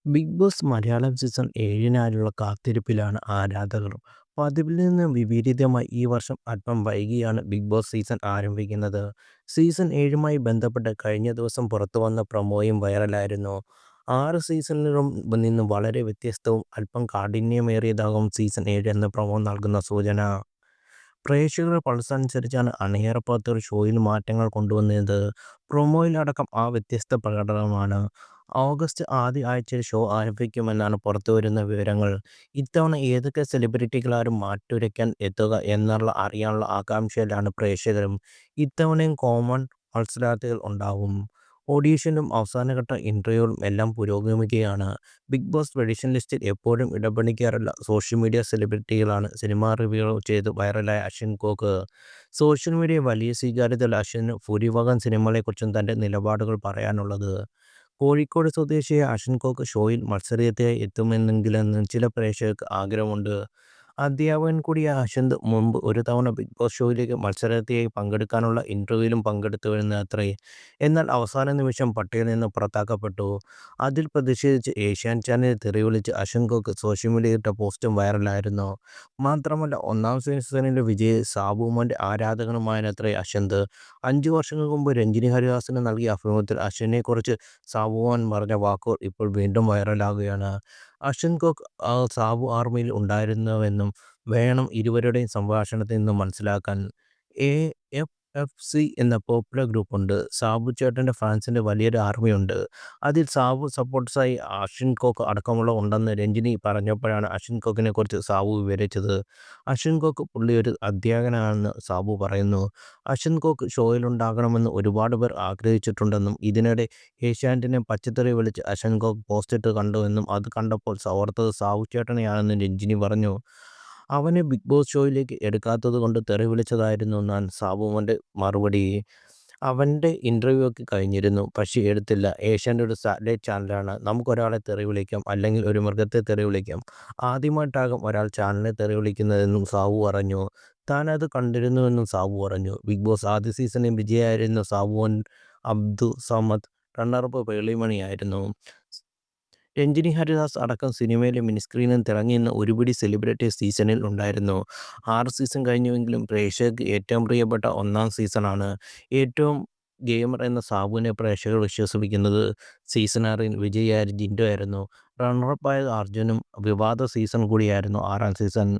Big boss Malayalam season 7-നായുള്ള കാത്തിരിപ്പിലാണ് ആരാധകർ. പതിവിൽ നിന്ന് വിപരീതമായി ഈ വർഷം അല്പം വൈകിയാണ് ബിഗ് ബോസ് സീസൺ ആരംഭിക്കുന്നത്. സീസൺ 7-മായി ബന്ധപ്പെട്ട് കഴിഞ്ഞ ദിവസം പുറത്തുവന്ന പ്രൊമോയും വൈറലായിരുന്നു. 6 സീസണിലും നിന്ന് വളരെ വ്യത്യസ്തവും അല്പം കാഠിന്യമേറിയതാകും സീസൺ 7 എന്ന പ്രൊമോ നൽകുന്ന സൂചന. പ്രേക്ഷകരുടെ പൾസനുസരിച്ചാണ് അണിയറ പ്രവർത്തകർ ഷോയിൽ മാറ്റങ്ങൾ കൊണ്ടുവന്നത്. പ്രൊമോയിലടക്കം ആ വ്യത്യസ്ത പ്രകടനമാണ്. ഓഗസ്റ്റ് ആദ്യ ആഴ്ചയിൽ ഷോ ആരംഭിക്കുമെന്നാണ് പുറത്തുവരുന്ന വിവരങ്ങൾ. ഇത്തവണ ഏതൊക്കെ സെലിബ്രിറ്റികളാരും മാറ്റുരയ്ക്കാൻ എത്തുക എന്നുള്ള അറിയാനുള്ള ആകാംക്ഷയിലാണ് പ്രേക്ഷകരും. ഇത്തവണയും കോമൺ മത്സരാർത്ഥികൾ ഉണ്ടാവും. ഓഡീഷനും അവസാനഘട്ട ഇന്റർവ്യൂകളും എല്ലാം പുരോഗമിക്കുകയാണ്. ബിഗ് ബോസ് പ്രഡിക്ഷൻ ലിസ്റ്റിൽ എപ്പോഴും ഇടപിടിക്കാറുള്ള സോഷ്യൽ മീഡിയ സെലിബ്രിറ്റികളാണ് സിനിമാ റിവ്യൂകൾ ചെയ്ത് വൈറലായ അശ്വിൻ കോക്ക്. സോഷ്യൽ മീഡിയയിൽ വലിയ സ്വീകാര്യതയുള്ള അശ്വിന് ഭൂരിഭാഗം സിനിമകളെക്കുറിച്ചും തൻ്റെ നിലപാടുകൾ പറയാനുള്ളത്. കോഴിക്കോട് സ്വദേശിയായ അശ്വിൻ കോക്ക് ഷോയിൽ മത്സരാർത്ഥിയായി എത്തുമെന്നെങ്കിലെന്ന് ചില പ്രേക്ഷകർക്ക് ആഗ്രഹമുണ്ട്. അധ്യാപകൻ കൂടിയായ അശ്വിൻ മുമ്പ് ഒരു തവണ ബിഗ് ബോസ് ഷോയിലേക്ക് മത്സരാർത്ഥിയായി പങ്കെടുക്കാനുള്ള ഇന്റർവ്യൂവിലും പങ്കെടുത്തുവെന്നത്രേ. എന്നാൽ അവസാന നിമിഷം പട്ടികയിൽ നിന്ന് പുറത്താക്കപ്പെട്ടു. അതിൽ പ്രതിഷേധിച്ച് ഏഷ്യാനെറ്റ് ചാനലിൽ തെറിവിളിച്ച് അശ്വിൻ കോക്ക് സോഷ്യൽ മീഡിയയിൽ ഇട്ട പോസ്റ്റും വൈറലായിരുന്നു. മാത്രമല്ല ഒന്നാം സീസണിലെ വിജയി സാബുമോൻ്റെ ആരാധകനുമായത്രേ അശ്വിൻ. 5 വർഷങ്ങൾക്ക് മുമ്പ് രഞ്ജിനി ഹരിദാസിന് നൽകിയ അഭിമുഖത്തിൽ അശ്വിനെക്കുറിച്ച് സാബുമോൻ പറഞ്ഞ വാക്കുകൾ ഇപ്പോൾ വീണ്ടും വൈറലാകുകയാണ്. അശ്വിൻ കോക്ക് സാബു ആർമിയിൽ ഉണ്ടായിരുന്നുവെന്നും വേണം ഇരുവരുടെയും സംഭാഷണത്തിൽ നിന്ന് മനസ്സിലാക്കാൻ. എ.എഫ്.എഫ്.സി എന്ന പോപ്പുലർ ഗ്രൂപ്പുണ്ട്. സാബു ചേട്ടൻ്റെ ഫാൻസിൻ്റെ വലിയൊരു ആർമിയുണ്ട്. അതിൽ സാബു സപ്പോർട്ടേഴ്സായി അശ്വിൻ കോക്ക് അടക്കമുള്ളവർ ഉണ്ടെന്ന് രഞ്ജിനി പറഞ്ഞപ്പോഴാണ് അശ്വിൻ കോക്കിനെക്കുറിച്ച് സാബു വിവരിച്ചത്. അശ്വിൻ കോക്ക് പുള്ളി ഒരു അധ്യാപകനാണെന്ന് സാബു പറയുന്നു. അശ്വിൻ കോക്ക് ഷോയിലുണ്ടാകണമെന്ന് ഒരുപാട് പേർ ആഗ്രഹിച്ചിട്ടുണ്ടെന്നും ഇതിനിടെ ഏഷ്യാനെറ്റിനെ പച്ചത്തെറി വിളിച്ച് അശ്വിൻ കോക്ക് പോസ്റ്റിട്ട് കണ്ടുവെന്നും അത് കണ്ടപ്പോൾ ഓർത്തത് സാബു ചേട്ടനെയാണെന്നും രഞ്ജിനി പറഞ്ഞു. അവനെ ബിഗ് ബോസ് ഷോയിലേക്ക് എടുക്കാത്തതുകൊണ്ട് തെറി വിളിച്ചതായിരുന്നെന്നാണ് സാബുമോൻ്റെ മറുപടി. അവൻ്റെ ഇൻ്റർവ്യൂ ഒക്കെ കഴിഞ്ഞിരുന്നു. പക്ഷേ എടുത്തില്ല. ഏഷ്യാനെറ്റ് ഒരു സാറ്റലൈറ്റ് ചാനലാണ്. നമുക്കൊരാളെ തെറി വിളിക്കാം, അല്ലെങ്കിൽ ഒരു മൃഗത്തെ തെറി വിളിക്കാം. ആദ്യമായിട്ടാകും ഒരാൾ ചാനലിനെ തെറി വിളിക്കുന്നതെന്നും സാബു പറഞ്ഞു. താനത് കണ്ടിരുന്നുവെന്നും സാബു പറഞ്ഞു. ബിഗ് ബോസ് ആദ്യ സീസണിൽ വിജയിയായിരുന്ന സാബുമോൻ അബ്ദു സമദ് റണ്ണറപ്പ് പേളിമണിയായിരുന്നു. രഞ്ജിനി ഹരിദാസ് അടക്കം സിനിമയിലെ മിനിസ്ക്രീനിൽ തിളങ്ങിനിന്ന ഒരുപിടി സെലിബ്രിറ്റീസ് സീസണിൽ ഉണ്ടായിരുന്നു. 6 സീസൺ കഴിഞ്ഞുവെങ്കിലും പ്രേക്ഷകർക്ക് ഏറ്റവും പ്രിയപ്പെട്ട ഒന്നാം സീസണാണ്. ഏറ്റവും ഗെയിമർ എന്ന സാബുവിനെ പ്രേക്ഷകർ വിശേഷിപ്പിക്കുന്നത് സീസൺ 6 വിജയിയായ ജിൻഡോ ആയിരുന്നു. റണ്ണറപ്പായ അർജുനും വിവാദ സീസൺ കൂടിയായിരുന്നു 6-ാം സീസൺ.